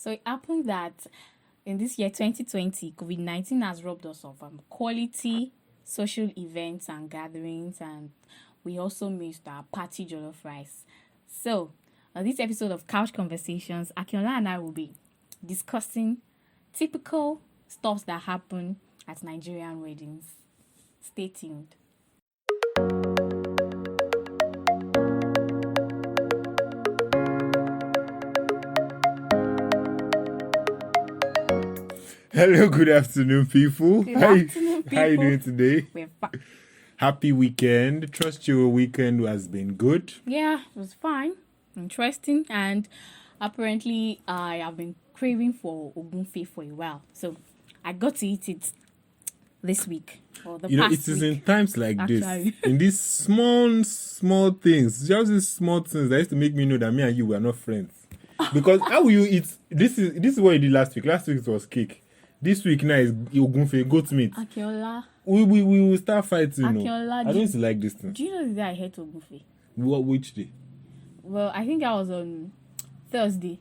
So it happened that in this year 2020, COVID-19 has robbed us of quality social events and gatherings, and we also missed our party jollof rice. So on this episode of Couch Conversations, Akinola and I will be discussing typical stuff that happen at Nigerian weddings. Stay tuned. Hello, good afternoon, people. Good afternoon, people. How you doing today? We're fine. Happy weekend. Trust your weekend has been good. Yeah, it was fine, interesting, and apparently I have been craving for ogunfe for a while, so I got to eat it this week or the past it is week. in times like Actually. this, in these small things, just these small things that used to make me know that me and you were not friends. Because how will you eat? This is what you did last week. Last week it was cake. This week now is ogunfe, goat meat. Akinola, We will start fighting. Akinola, I don't used to like this thing. do you know the day I had ogunfe? Which day? Well, I think I was on Thursday.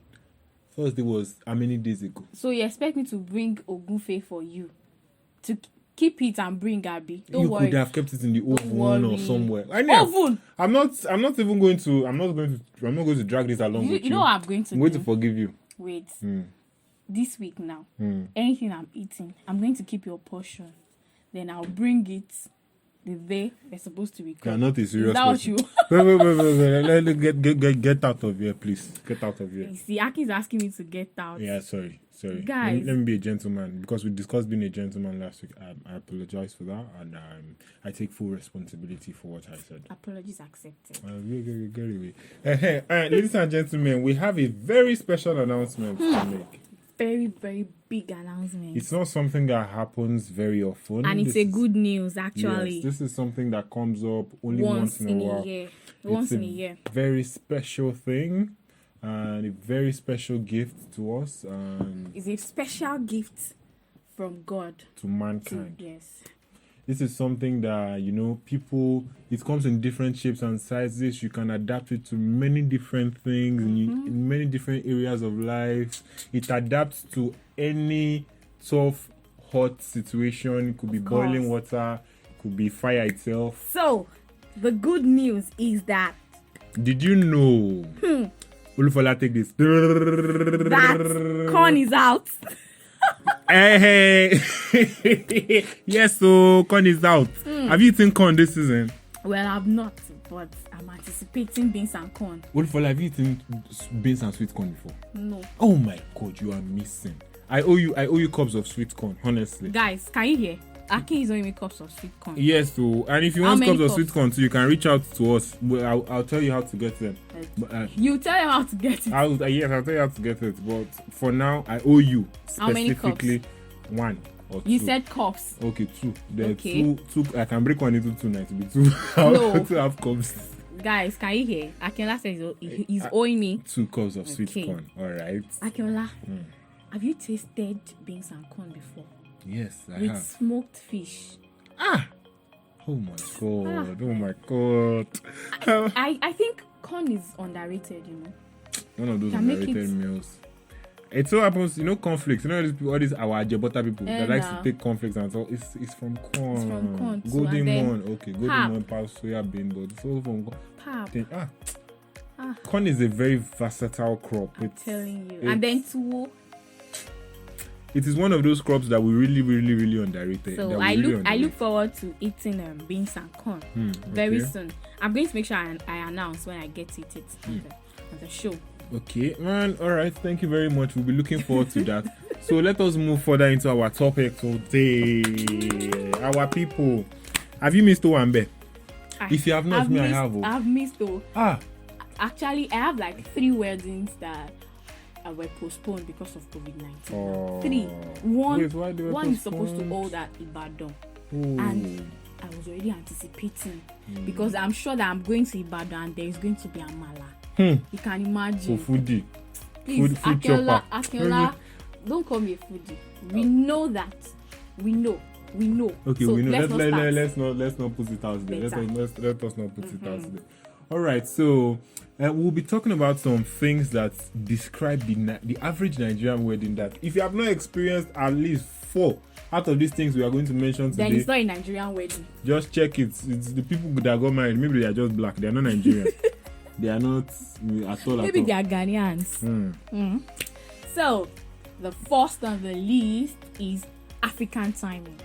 Thursday was how many days ago? So you expect me to bring ogunfe for you to keep it and bring Abby? Don't You worry. could have kept it in the oven or worry. somewhere. I know. Oven. I'm not going to drag this along with You know what I'm going to I'm going do? to forgive you. Wait. This week now, Hmm. anything I'm eating, I'm going to keep your portion. Then I'll bring it the day we're supposed to record. You're not a serious Is that what person. you? Wait. Get out of here, please. Get out of here. You see, Aki is asking me to get out. Yeah, sorry. Guys. Let me be a gentleman, because we discussed being a gentleman last week. I apologize for that, and I take full responsibility for what I said. Apologies accepted. Get away. All right, ladies and gentlemen, we have a very special announcement to make. Very, very big announcement. It's not something that happens very often. And it's This a is- good news, actually. Yes, this is something that comes up only once in a while. year. It's Once in a year. Very special thing, and a very special gift to us and It's a special gift from God to to mankind. yes. This is something that, people, it comes in different shapes and sizes. You can adapt it to many different things in many different areas of life. It adapts to any tough, hot situation. It could be boiling water, it could be fire itself. So, the good news is that Did you know? Olufola, take this. that corn is out. Hey. Yes, so corn is out. Have you eaten corn this season? Well, I've not, but I'm anticipating beans and corn. Olufola, have you eaten beans and sweet corn before? No. Oh my God, you are missing. I owe you cups of sweet corn, honestly. Guys, can you hear? Aki is owing me cups of sweet corn. Yes, so and if you How want many cups of cups? sweet corn, so you can reach out to us. I'll tell you how to get them. But, You tell them how to get it. I'll tell you how to get it. But for now, I owe you How many specifically one or two. You said cups. Okay, two. There Okay. two. I can break one into two now to be two. No. 2.5 cups. Guys, can you hear? Akinola says he's owing me. 2 cups of sweet Okay. corn. All right. Akinola, have you tasted beans and corn before? Yes, I With have. smoked fish. Oh my God. Oh my God. I think corn is underrated, One of those Can make underrated it- meals. It so happens, conflicts. All these our Ajebota people that likes to nah. take conflicts and so it's from corn. It's from corn too, Golden and then corn, okay. Golden pap. corn, pap, soya bean, but it's all from corn. Pap, Then, corn is a very versatile crop. I'm telling you. And then tuwo. It is one of those crops that we really, really, really underrated. So that we I really look underrate. forward to eating beans and corn very okay. soon. I'm going to make sure I announce when I get it on the show. Okay, man. All right. Thank you very much. We'll be looking forward to that. So let us move further into our topic today. Our people. Have you missed Owambe? If you have not, I have. I've missed though. Ah. Actually, I have like 3 weddings that were postponed because of COVID-19. Oh. 3. One Why they were is supposed to postponed? hold at Ibadan. Oh. And I was already anticipating because I'm sure that I'm going to Ibadan and there is going to be amala. You can imagine. So foodie. Please, food Akinola, chopper. don't call me a foodie. We know that. We know. Okay, so we know. Let's not start. Let's not put it out there. Later. Let us not put it out there. All right, so we'll be talking about some things that describe the average Nigerian wedding. That if you have not experienced at least 4 out of these things we are going to mention today, then it's not a Nigerian wedding. Just check it. It's the people that got married. Maybe they are just black. They are not Nigerian. They are not at all. Maybe they are Ghanaians. So, the first on the list is African timing.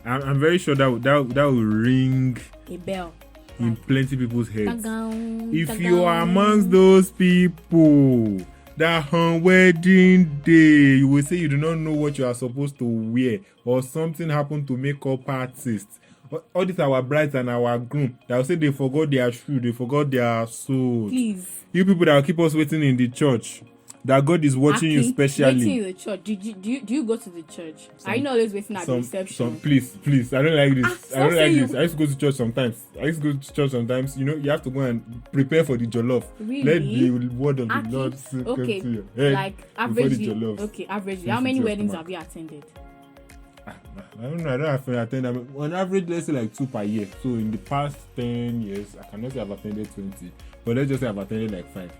I'm very sure that will ring a bell in plenty people's heads. If ta-gam. you are amongst those people that on wedding day you will say you do not know what you are supposed to wear, or something happened to makeup artists, all these our brides and our groom that will say they forgot their shoe, they forgot their soul. Please, you people that will keep us waiting in the church, that God is watching you specially. Waiting in the church. Do you go to the church? Are you not always waiting at the reception? Please, I don't like this. I don't like this. You... I used to go to church sometimes. You know, you have to go and prepare for the jollof. Really? Let the word of the Lord come to your head. Like averagely. Okay, averagely. How many weddings have you attended? I don't know. I don't have to attend. I mean, on average, let's say like 2 per year. So in the past 10 years, I cannot say I've attended 20, but let's just say I've attended like 5.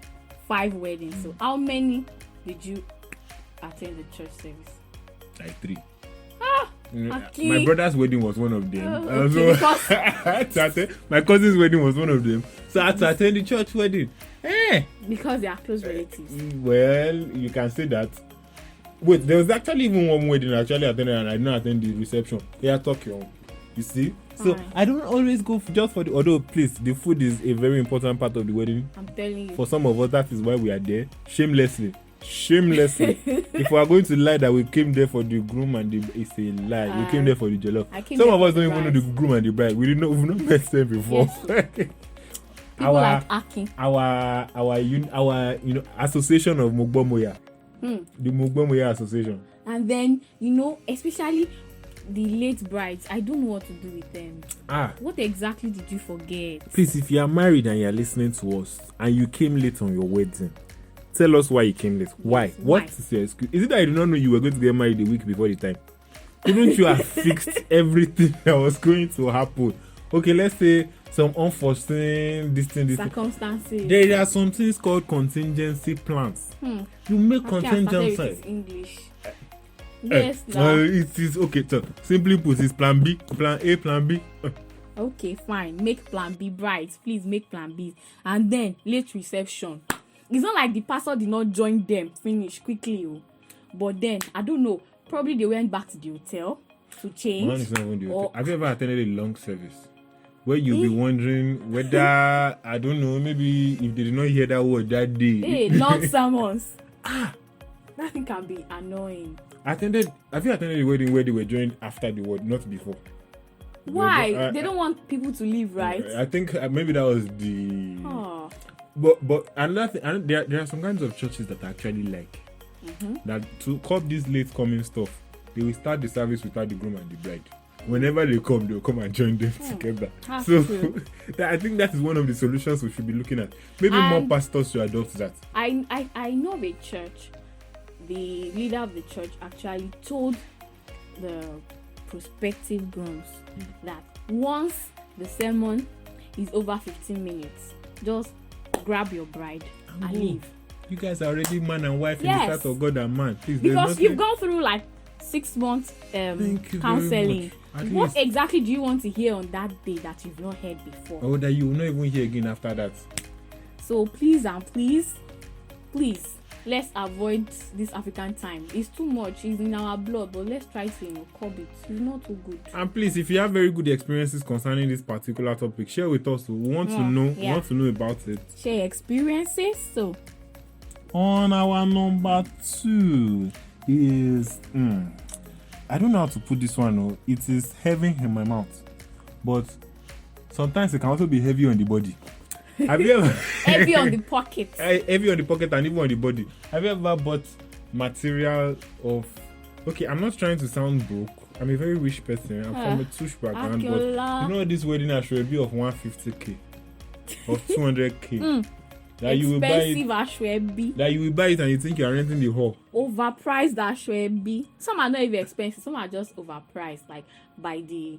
5 weddings. So how many did you attend the church service? Like 3. Okay. My brother's wedding was one of them. Okay, my cousin's wedding was one of them. So I had to attend the church wedding. Because they are close relatives. Well, you can say that. Wait, there was actually even one wedding I actually attended and I did not attend the reception. Yeah, talk your own. You see? So I don't always go just for the, although please, the food is a very important part of the wedding. I'm telling you. For some of us, that is why we are there. Shamelessly. If we are going to lie that we came there for the groom and it's a lie. We came there for the jollof. Some of us don't even know the groom and the bride. We've not met them before. Yes. People like Akin. Our association of Mugbomoya. The Mugbomoya association. And then, especially the late brides, I don't know what to do with them. What exactly did you forget? Please, if you are married and you are listening to us and you came late on your wedding, tell us why you came late. Why? Yes, what is your excuse? Is it that you did not know you were going to get married a week before the time? Couldn't you have fixed everything that was going to happen? Okay, let's say some unforeseen circumstances. There are some things called contingency plans. You make contingency. English. Yes, it is okay. So simply put, it's plan B, plan A, plan B. Okay, fine. Make plan B, brides. Please make plan B, and then late reception. It's not like the pastor did not join them. Finish quickly, but then I don't know. Probably they went back to the hotel to change. One is not even the hotel. Have you ever attended a long service where you'll be wondering whether I don't know, maybe if they did not hear that word that day? Long sermons. That thing can be annoying. Have you attended a wedding where they were joined after the word, not before? Why? They don't want people to leave, right? I think maybe that was the. But another thing, there are some kinds of churches that I actually like. That to curb this late coming stuff, they will start the service without the groom and the bride. Whenever they come, they'll come and join them together. So I think that is one of the solutions we should be looking at. Maybe more pastors should adopt that. I know of a church. The leader of the church actually told the prospective grooms that once the sermon is over 15 minutes, just grab your bride and leave. You guys are already man and wife in the sight of God and man. Please, because you've gone through like 6 months counseling. What exactly do you want to hear on that day that you've not heard before? Or that you will not even hear again after that. So please, let's avoid this African time. It's too much. It's in our blood, but let's try to curb it. It's not too good. And please, if you have very good experiences concerning this particular topic, share with us. We want to know. We want to know about it. Share experiences. So, on our number 2 is I don't know how to put this one. It is heavy in my mouth, but sometimes it can also be heavy on the body. Have you ever heavy on the pocket? Heavy on the pocket and even on the body. Have you ever bought material of? Okay, I'm not trying to sound broke. I'm a very rich person. I'm from a tush background, but you know this wedding Ashwebi of 150k, of 200k. That you will buy it, Ashwebi. That you will buy it and you think you are renting the hall. Overpriced Ashwebi. Some are not even expensive. Some are just overpriced, like by the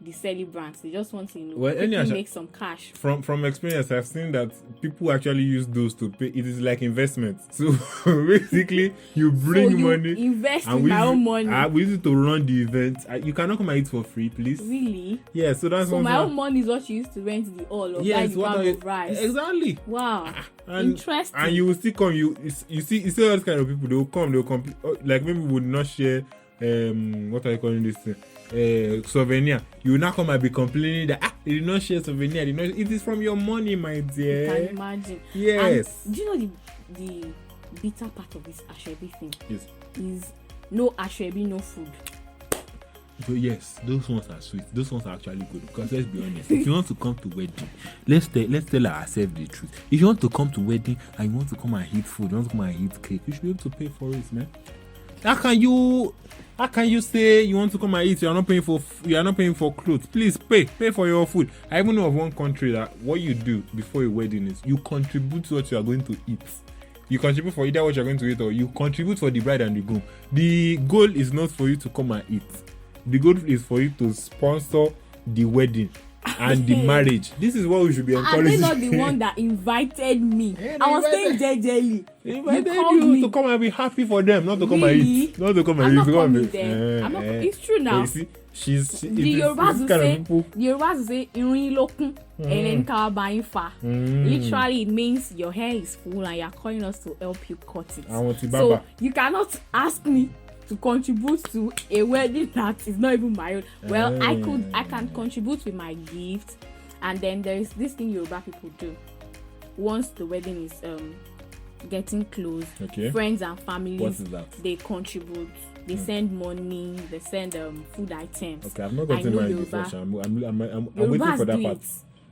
the celebrants. They just want to, Well, quickly make some cash. From experience, I've seen that people actually use those to pay. It is like investment. So basically, you bring money, invest in my own money. We use it to run the event. You cannot come and eat for free, please. Really? Yeah. So that's my own money is what you used to rent the hall or buy the bag of rice. Exactly. Wow. Interesting. And you will still come. You see all those kind of people. They will come. They will complete. Like maybe we would not share. What are you calling this thing? Souvenir. You will not come and be complaining that they did not share souvenir. It is from your money, my dear. You can imagine. Yes. And do you know the bitter part of this Ashwebi thing? Yes. Is no Ashwebi, no food. So yes, those ones are sweet. Those ones are actually good because let's be honest. If you want to come to wedding, let's tell ourselves the truth. If you want to come to wedding and you want to come and eat food, you want to come and eat cake, you should be able to pay for it, man. How can you say you want to come and eat? You are not paying for clothes. Please pay for your food. I even know of one country that what you do before a wedding is you contribute to what you are going to eat. You contribute for either what you are going to eat or you contribute for the bride and the groom. The goal is not for you to come and eat. The goal is for you to sponsor the wedding and the marriage. This is what we should be encouraging. Are they not the one that invited me? I was staying jejely. They invited you to come and be happy for them, not to come and eat. Not to come and eat. I'm not coming there. It's true now. You see, the Yorubas will say "Irin lokun," and then "Kawabayin fa." Literally, it means your hair is full and you're calling us to help you cut it. So you cannot ask me to contribute to a wedding that is not even my own. Well, I can contribute with my gift, and then there is this thing Yoruba people do. Once the wedding is getting close, friends and families, they contribute. They send money. They send food items. Okay, I've not gotten married before. So I'm waiting for that part.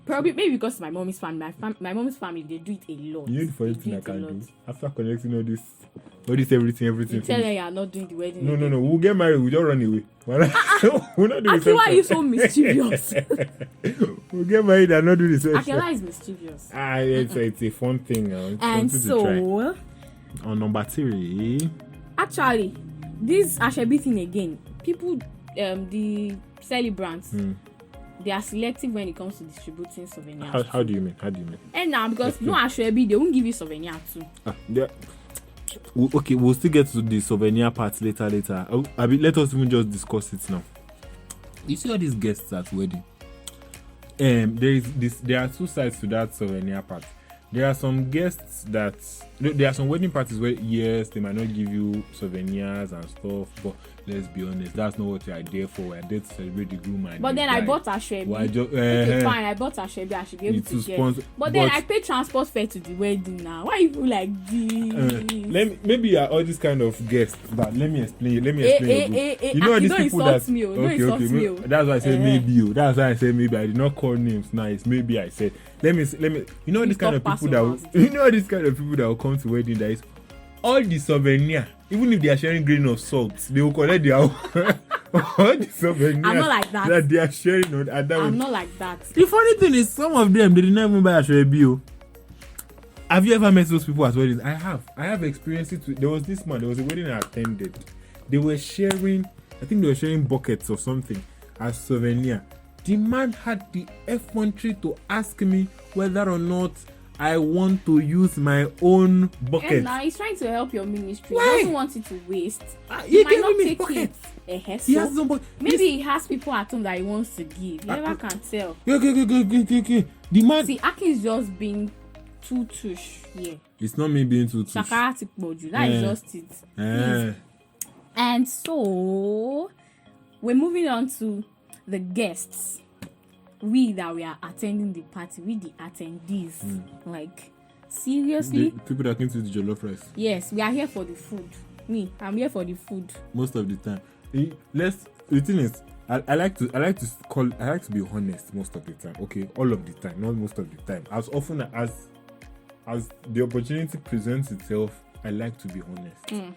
Probably maybe because my mom's family, my mom's family, they do it a lot. You know the funny thing I can do after connecting all this everything. You tell them you are not doing the wedding. No. We'll get married. We'll just run away. We'll not do this. Why are you so mischievous? We'll get married and not do this. Akela is mischievous. It's a fun thing. And so, on number 3, actually, this Ashwebi thing again. People, the celebrants. They are selective when it comes to distributing souvenirs. How do you mean? And now, because no Ashwebi, they won't give you souvenir too. Okay, we'll still get to the souvenir part later. Let us even just discuss it now. You see all these guests at wedding. There are two sides to that souvenir part. There are some guests there are some wedding parties where yes, they might not give you souvenirs and stuff, but let's be honest, that's not what you are there for. We are there to celebrate the groom and but then I bought Ashwebi. Okay, fine, I bought Ashwebi. I should be able to get. But then I pay transport fare to the wedding now. Why you like this? Maybe you are all these kind of guests, but let me explain. You know these people that okay. That's why I said maybe you. That's why I said maybe. I did not call names. Nice. Maybe I said. Let me. You know this kind of people that will come to wedding that is all the souvenir, even if they are sharing grain of salt, they will collect their own. All the souvenirs. I'm not like that they are sharing on. I'm not like that. The funny thing is, some of them they did not even buy Ashwebi. Have you ever met those people at weddings? I have experienced it. There was this man. There was a wedding I attended. They were sharing. I think they were sharing buckets or something as souvenir. The man had the effrontery to ask me whether or not I want to use my own bucket. And now he's trying to help your ministry. Why? He doesn't want it to waste. He might not me take bucket. it. He has some maybe he has people at home that he wants to give. You never can tell. Okay. The man. See, Aki is just being too tush here. It's not me being too tush. Shakara Tikboju. That is just it. And so we're moving on to the guests. We that we are attending the party, we the attendees. Like, seriously? The people that came to the jollof rice. Yes, we are here for the food. I'm here for the food. Most of the time. The thing is, I like to be honest most of the time. Okay, all of the time, not most of the time. As often as the opportunity presents itself, I like to be honest.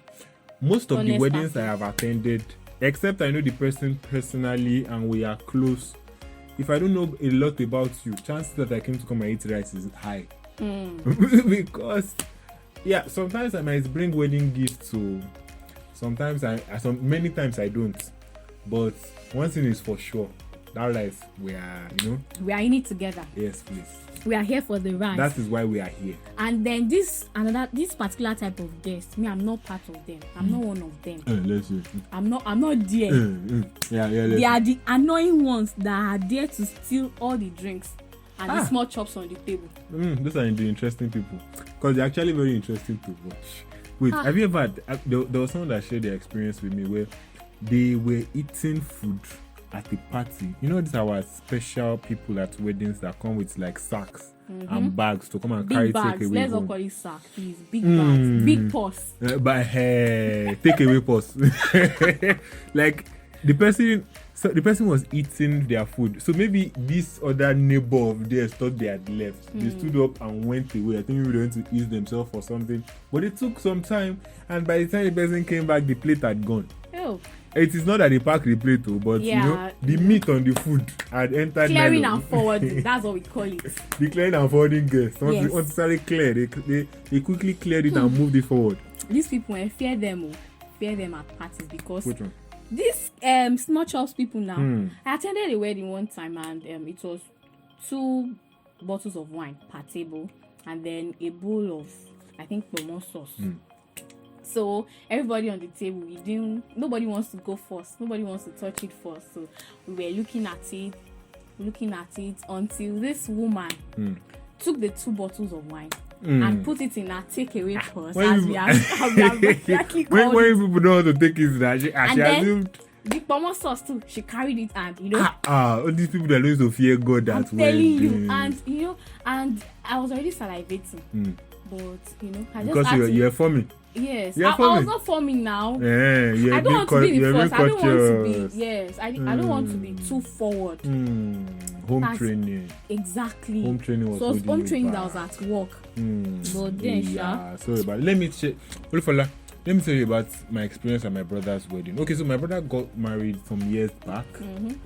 Most of the weddings I have attended, except I know the person personally and we are close, if I don't know a lot about you, chances that I came to come and eat rice is high. Because sometimes I might bring wedding gifts to. Sometimes many times I don't. But one thing is for sure, that life, we are, We are in it together. yes, please. We are here for the ride. That is why we are here. And then this particular type of guest, me, I'm not part of them. I'm not one of them. Let's see. I'm not there. Yeah, They are the annoying ones that are there to steal all the drinks and the small chops on the table. Those are the interesting people. Because they're actually very interesting to watch. Wait, have you ever had, there was someone that shared their experience with me where they were eating food at a party. You know, these are our special people at weddings that come with like sacks and bags to come and Big carry bags. take away. Let's not call it sack, please. Big bags. Big purse. But hey, take away pause. Like the person was eating their food. So maybe this other neighbor of theirs thought they had left. They stood up and went away. I think maybe they went to ease themselves or something. But it took some time, and by the time the person came back, the plate had gone. Oh. It is not that they packed the plate, though, but the meat on the food had entered. Clearing and forwarding. That's what we call it. The clearing and forwarding guests. Yes. Once it's already clear, they quickly cleared it and moved it forward. These people, I fear them at parties because Which one? these small chops people now. I attended a wedding one time and it was 2 bottles of wine per table and then a bowl of, I think, pomo sauce. So everybody on the table, nobody wants to go first. Nobody wants to touch it first. So we were looking at it until this woman took the 2 bottles of wine and put it in her takeaway purse as we have exactly called when it. people don't want to take it, that she assumed. The pomo sauce too, she carried it and all these people that used to fear God I'm that telling you, wedding. and I was already salivating. But I just Because had to, you're forming. yes, You're I was forming. not forming now. Yeah, I don't want to be the first. I don't want to conscious. be. Yes, I don't want to be too forward. Home That's- training. Exactly. Home training was So it was holding home you training back. that was at work. But then, Sorry about it. Let me tell you about my experience at my brother's wedding. Okay, so my brother got married some years back,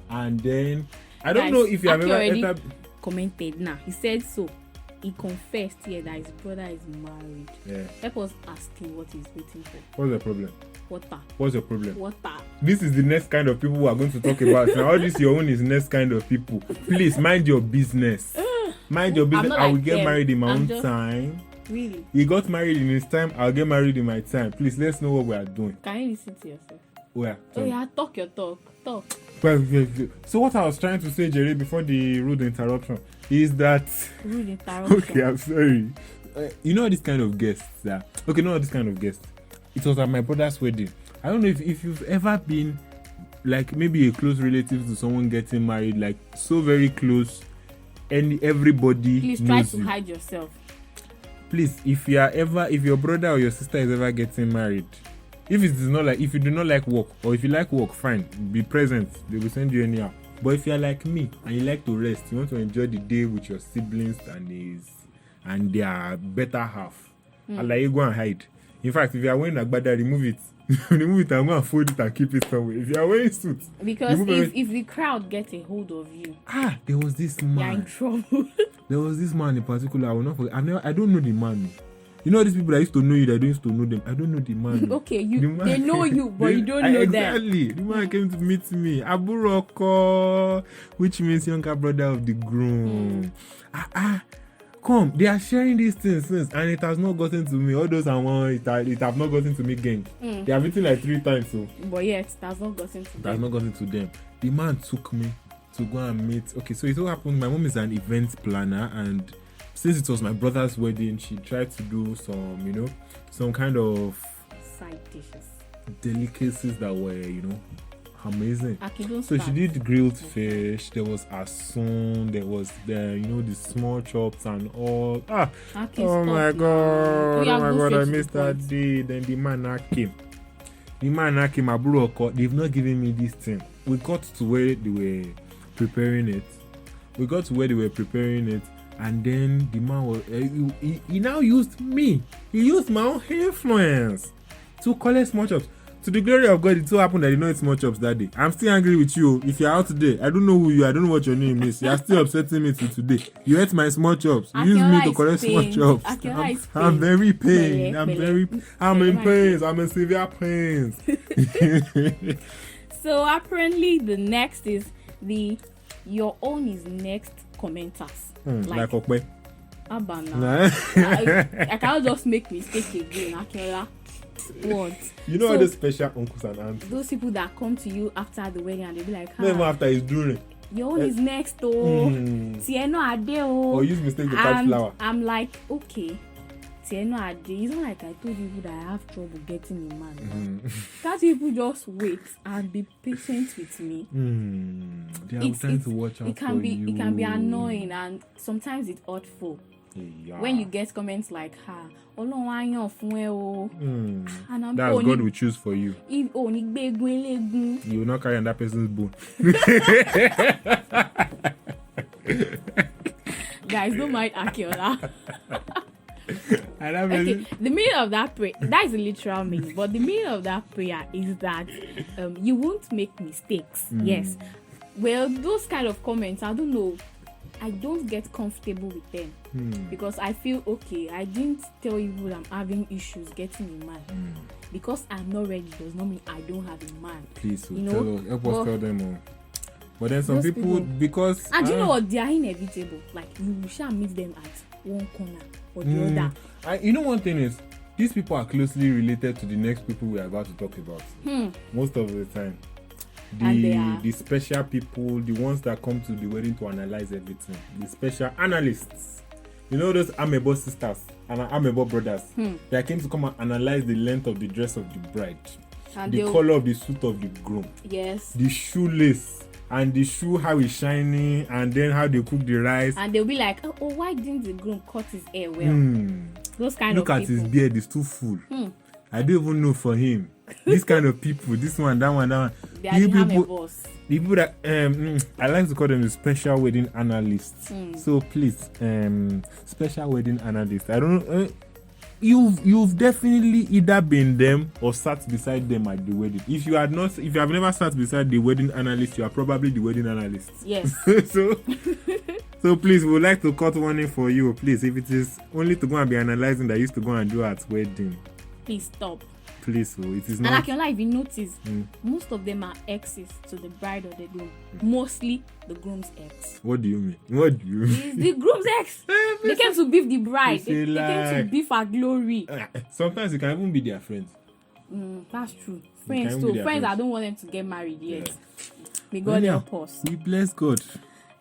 and then I don't know if you have ever entered. Commented now. He said so. He confessed here that his brother is married. Yeah. Help us ask him what he's waiting for. What's the problem? Water. What's your problem? Water. This is the next kind of people we are going to talk about. Now, all this your own is next kind of people. Please mind your business. Mind your business. I will get married in my own time. Really? He got married in his time. I'll get married in my time. Please, let's know what we are doing. Can you listen to yourself? Where? Oh yeah, talk your talk. Talk. Well, so what I was trying to say, Jerry, before the rude interruption, is that Rude interruption. okay, I'm sorry. You know this kind of guests that not this kind of guest. It was at my brother's wedding. I don't know if you've ever been like maybe a close relative to someone getting married, like so very close, and everybody Please try knows to you. hide yourself. Please, if your brother or your sister is ever getting married, if you do not like work, or if you like work, fine, be present. They will send you anyhow. But if you are like me and you like to rest, you want to enjoy the day with your siblings and their better half, I like you go and hide. In fact, if you are wearing agbada, remove it. Remove it and go and fold it and keep it somewhere. If you are wearing suits, Because if the crowd gets a hold of you, there was this you're in man. trouble. There was this man in particular. I will not forget. I don't know the man. You know these people that used to know you that don't used to know them. I don't know the man. Okay, The man- they know you, but you don't know them. Exactly. The man came to meet me. Aburoko, which means younger brother of the groom. Come, they are sharing these things since, and it has not gotten to me. All those I want, it have not gotten to me gang. They have eaten like 3 times, so But yet, it has not gotten to it has them. not gotten to them. The man took me to go and meet. Okay, so it all happened. My mom is an event planner, and since it was my brother's wedding, she tried to do some kind of Side dishes. delicacies that were, amazing. Okay, don't So she start. did grilled fish, there was asun, there was the small chops and all. Okay, Oh stop my now. god, We oh have my go god, straight I to the missed that point. day. Then the man now came. Aburoko, they've not given me this thing. We got to where they were preparing it. And then the man was he now used me. He used my own influence to collect small chops. To the glory of God, it so happened that I did not eat small chops that day. I'm still angry with you. If you're out today, I don't know who you are. I don't know what your name is. You are still upsetting me till today. You ate my small chops. You used me to collect small chops. I'm very pained. I'm in pains. I'm in severe pains. So apparently the next is the Your own is next commenters. Like Okwe. Abana. I cannot just make mistake again, Akiola. What? You know all those special uncles and aunts? Those people that come to you after the wedding and they'll be like, Not even after he's doing it. your own is next, oh. Tieno Ade, oh. Or use mistake to catch flower. I'm like, okay. Tieno Ade. It's not like I told you that I have trouble getting a man. Can't people just wait and be patient with me? They are trying to watch out it can for be you. It can be annoying and sometimes it's hurtful. Yeah. When you get comments like, Ọlọ́run á yàn fún ẹ o. And I'm that's God will choose for you. If ní gbégun eléegun. You will not carry on that person's bone. Guys, don't mind Akiola. Okay, the meaning of that prayer, that is the literal meaning, but the meaning of that prayer is that you won't make mistakes. Yes. Well, those kind of comments, I don't know. I don't get comfortable with them because I feel okay. I didn't tell you that I'm having issues getting a man because I'm not ready. Does not mean I don't have a man. Please, you help us tell them all. But then some people because and you know what, they are inevitable. Like you shall meet them at one corner or the other. You know one thing is these people are closely related to the next people we are about to talk about. Most of the time. The special people, the ones that come to the wedding to analyze everything, the special analysts. You know those Amebo sisters and Amebo brothers. They came to come and analyze the length of the dress of the bride, and the color of the suit of the groom, yes, the shoelace and the shoe how it's shining, and then how they cook the rice. And they'll be like, oh, why didn't the groom cut his hair well? Those kind of people. Look at his beard, it's too full. I don't even know for him. This kind of people, this one, that one, that one. They are the boss. The people that I like to call them the special wedding analysts. So please, special wedding analysts. I don't know. You've definitely either been them or sat beside them at the wedding. If you have never sat beside the wedding analyst, you are probably the wedding analyst. Yes. So please, we would like to cut warning for you. Please, if it is only to go and be analyzing that used to go and do at wedding, please stop. Please, so it is not. And Akiola, if you notice, most of them are exes to the bride or the groom. Mostly the groom's ex. What do you mean? It's the groom's ex. They came to beef the bride. They came to beef her glory. Sometimes it can even be their friends. That's true. Friends too. Friends, I don't want them to get married yet. Yeah. May God help us. We bless God.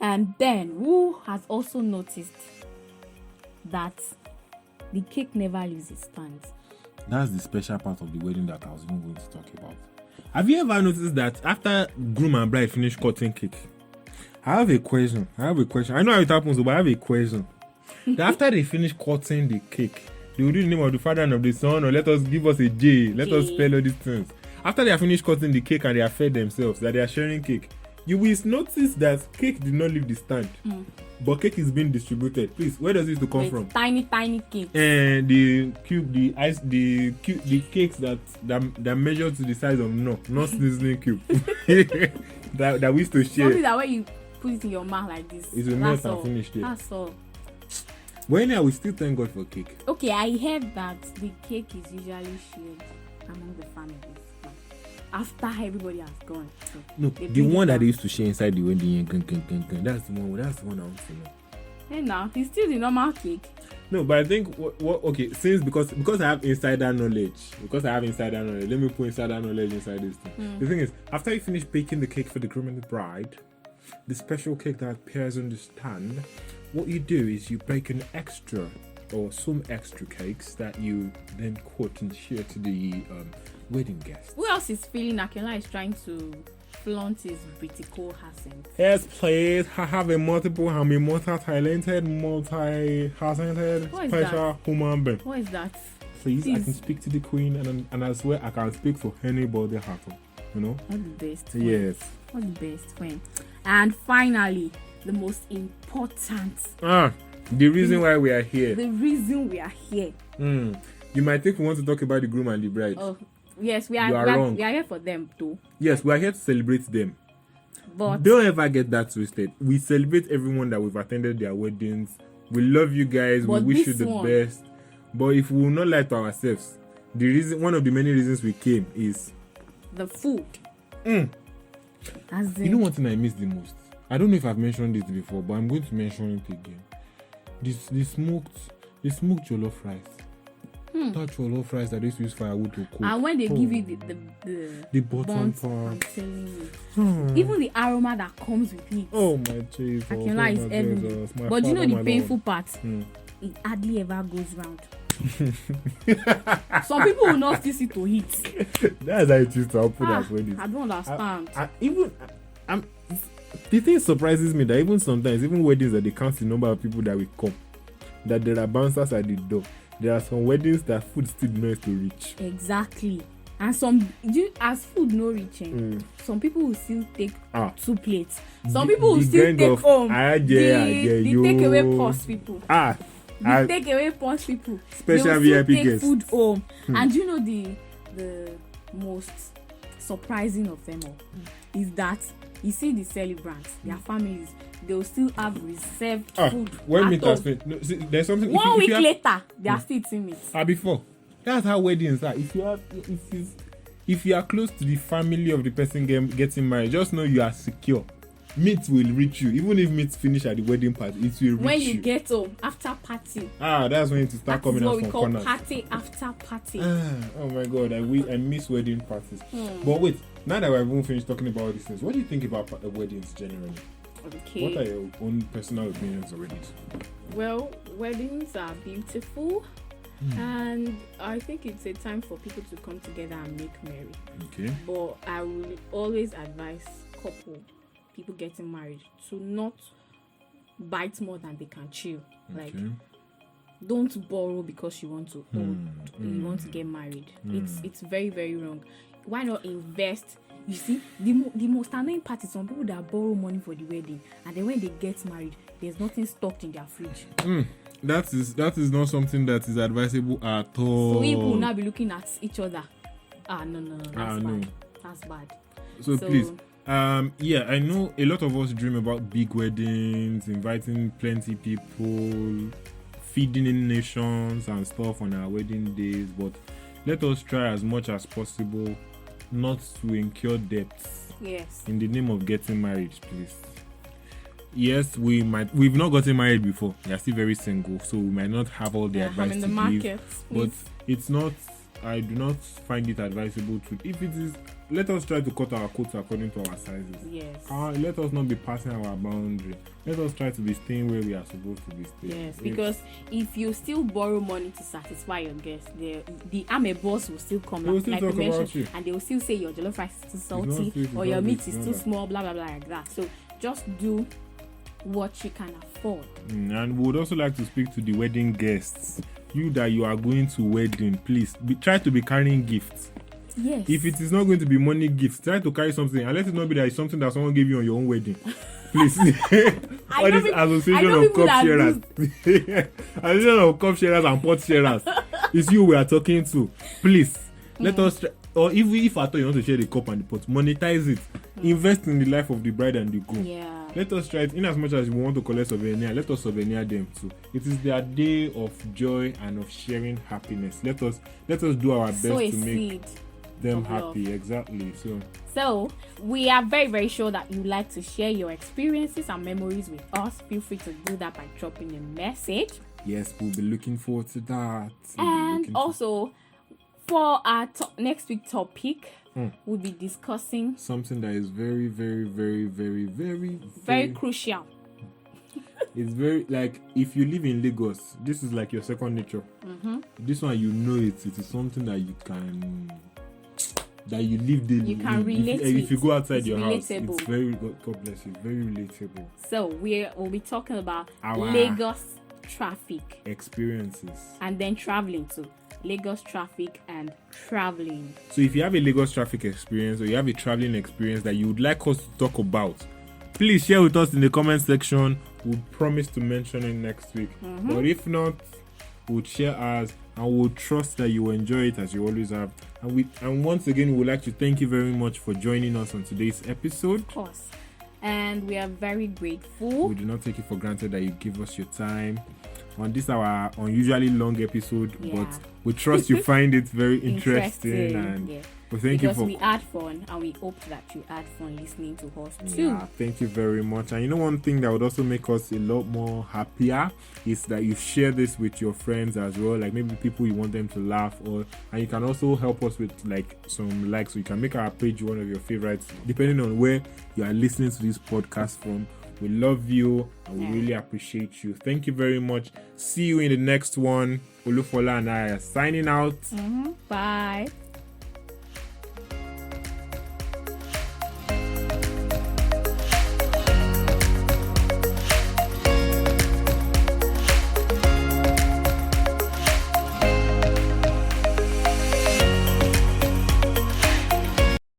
And then, who has also noticed that the cake never leaves its stand? That's the special part of the wedding that I was even going to talk about. Have you ever noticed that after groom and bride finish cutting cake? I have a question. I know how it happens, but I have a question. That after they finish cutting the cake, they will do the name of the Father and of the Son, or give us a J. Let us spell all these things. After they have finished cutting the cake and they have fed themselves, that they are sharing cake, you will notice that cake did not leave the stand. But cake is being distributed. Please, where does this come from? Tiny cake. And the cakes that measure to the size of not sizzling cube. that we used to share. Something that when you put it in your mouth like this, it will melt and finish there. That's all. But anyhow, we still thank God for cake. Okay, I heard that the cake is usually shared among the families after everybody has gone. So no, the one that they used to share inside the wedding, that's the one I want to know. Hey, now it's still the normal cake. No, but I think okay, because I have insider knowledge. Let me put insider knowledge inside this thing. The thing is, after you finish baking the cake for the groom and the bride, the special cake that appears on the stand, what you do is you bake an extra or some extra cakes that you then cut and share to the wedding guests. Who else is feeling Akiola is trying to flaunt his critical accent? Yes, please. I have I'm a multi-talented, multi-faceted, special human being. What is that? Please, I can speak to the queen, and I swear I can speak for anybody happen. You know? What the best? Yes. What the best friend? And finally, the most important. The reason why we are here. The reason we are here. You might think we want to talk about the groom and the bride. Oh, yes, we are wrong. We are here for them too. Yes, we are here to celebrate them. But don't ever get that twisted. We celebrate everyone that we've attended their weddings. We love you guys. We wish you the best. But if we will not lie to ourselves, one of the many reasons we came is the food. You know one thing I miss the most? I don't know if I've mentioned it before, but I'm going to mention it again. The smoked jollof rice. That jollof rice that they used to use firewood to cook. And when they give you the bottom buns, part. I'm telling you. Even the aroma that comes with it. Oh my Jesus. I can lie, it's heavy. But you know the painful part? It hardly ever goes round. Some people will not still sit to eat. That's how it used to happen at weddings. I don't understand. The thing surprises me that even sometimes, even weddings that they count the number of people that will come, that there are bouncers at the door. There are some weddings that food still knows to reach. Exactly. And as food no reaching, some people will still take 2 plates. Some people will still take home. The takeaway post people. The takeaway post people. Special they will VIP take guests. food home. And you know the most surprising of them all is that you see the celebrants, their families, they will still have reserved food. When meat has finished, no, see, there's something. One week later, they are still eating meat. Before, that's how weddings are. If you are close to the family of the person getting married, just know you are secure. Meat will reach you, even if meat finish at the wedding party. It will reach you. When you get home after party. That's when it will start coming out from corners. That's what we call party after party. Oh my God, I miss wedding parties. But wait, now that we've even finished talking about all these things, what do you think about weddings generally? Okay. What are your own personal opinions on weddings? Well, weddings are beautiful, and I think it's a time for people to come together and make merry. Okay. But I will always advise people getting married to not bite more than they can chew. Like, don't borrow because you want to you want to get married. It's very, very wrong. Why not invest? You see, the most annoying part is some people that borrow money for the wedding, and then when they get married, there's nothing stocked in their fridge. That is not something that is advisable at all. So people will now be looking at each other. No, that's bad. So please, I know a lot of us dream about big weddings, inviting plenty people, feeding in nations and stuff on our wedding days, but let us try as much as possible not to incur debts. Yes. In the name of getting married, please. Yes, we've not gotten married before. We are still very single, so we might not have all the advice to give. But it's not. I do not find it advisable to. If it is, let us try to cut our coats according to our sizes. Yes. Let us not be passing our boundary. Let us try to be staying where we are supposed to be staying. Yes, because if you still borrow money to satisfy your guests, the army boss will still come, like you mentioned, and they will still say your jollof rice is too salty or your meat is too small, blah blah blah, like that. So just do what you can afford. And we would also like to speak to the wedding guests. You that you are going to wedding, please try to be carrying gifts. Yes. If it is not going to be money gifts, try to carry something, and let it not be that it's something that someone gave you on your own wedding. Please. All this association of cup sharers. Association of cup sharers and pot sharers. It's you we are talking to. Please, let us try, or if at all you want to share the cup and the pot, monetize it. Invest in the life of the bride and the groom. Yeah. Let us try it. In as much as we want to collect souvenir, let us souvenir them too. It is their day of joy and of sharing happiness. Let us do our best to make them happy. Love. Exactly. So we are very, very sure that you like to share your experiences and memories with us. Feel free to do that by dropping a message. Yes, we'll be looking forward to that. And also, for our next week topic, we'll be discussing something that is very, very, very, very, very, very crucial. It's very, like, if you live in Lagos, this is like your second nature. This one, you know it is something that you can, that you live daily. You can relate if you go outside your relatable. House, it's very, God bless you, very relatable. So we'll be talking about our Lagos traffic experiences, and then traveling too. Lagos traffic and traveling. So if you have a Lagos traffic experience or you have a traveling experience that you would like us to talk about, please share with us in the comment section. We'll promise to mention it next week. But if not, we'll share ours, and we'll trust that you will enjoy it as you always have. And once again, we would like to thank you very much for joining us on today's episode. Of course. And we are very grateful. We do not take it for granted that you give us your time on this our unusually long episode, but we trust you find it very interesting and Well, thank you because for we had fun, and we hope that you had fun listening to us too. Yeah, thank you very much. And you know, one thing that would also make us a lot more happier is that you share this with your friends as well, like maybe people you want them to laugh, and you can also help us with like some likes, so you can make our page one of your favorites depending on where you are listening to this podcast from. We love you and we really appreciate you. Thank you very much. See you in the next one. Olufola and I are signing out. Bye.